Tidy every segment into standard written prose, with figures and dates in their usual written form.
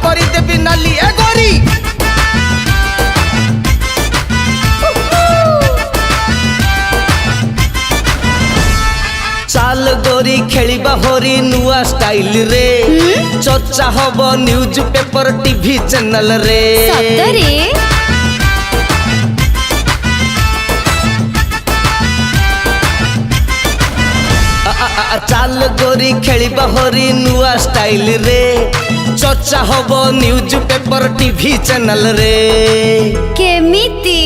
करी देबी नाली ए गोरी। चाल गोरी खेलिबा होरी नुआ स्टाइल रे चर्चा hub news paper TV channel रे। सतरे चाल गोरी खेलिबा होरी नुआ स्टाइल रे चर्चा hub news paper TV channel रे। केमिति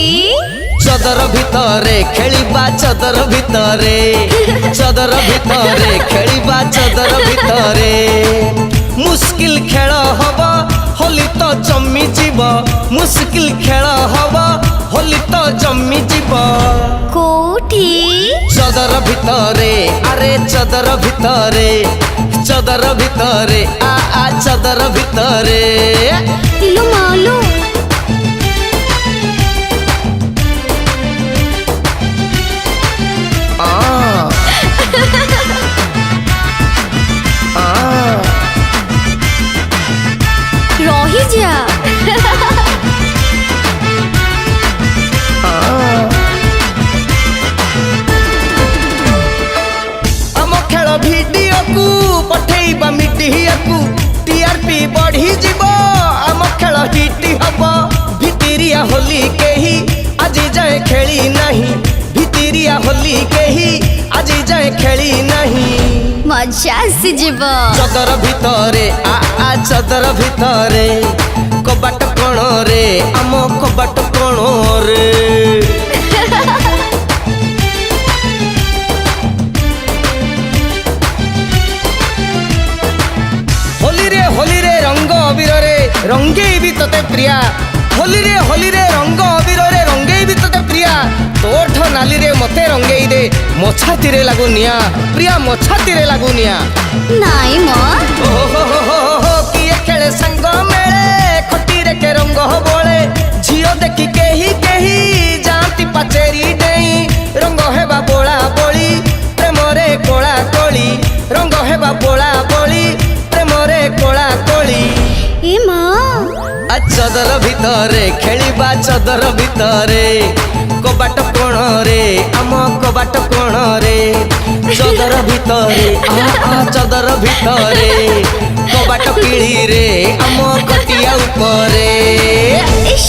चदर भितरे खेलिबा चदर भितरे चदर भितरे खेलिबा चदर भितरे। मुश्किल खेल हब होली तो जमी जीव मुश्किल खेल हब होली तो जमी जीव। कोठी चदर भितरे अरे चदर भितरे चदर भितरे आ चदर भितरे। इलो मालो रही जा आम खेल भिडियो को पठेबा मीडिया को टीआरपी बढ़ी जीव। आम खेल हिट हब भितरिया होली केही आज जाए खेली नहीं भितरिया होली केही आज जाए खेली नहीं। मजा आसी जीव चदर भितरे आ चदर भितरे कबाट कोण रे आम कबाट कोण रे। होली रे रंग अबीर रे रंगेबी तोते प्रिया। होली रे रंग अबीर रे रंगेबी तोते प्रिया। तोठ नाली रे मते रंगेई दे मो छाती रे लागुनिया प्रिया मो छाती रे लागुनिया। नाई म हो किए खेले संग मेले खटी रे के रंग बोले झियो देखी केही केही जानती पाचेरी डेई। रंग हेबा बोला बोली प्रेम रे कोला कोली रंग हेबा बोला बोली प्रेम रे कोला कोली। ए मां चदर भितरे खेलिबा चदर भितरे कबाट कोण रे आम कबाट कोण रे। चदर भितरे चदर भितरे कबाट पिढ़ी रे आम खटिया उपरे। इश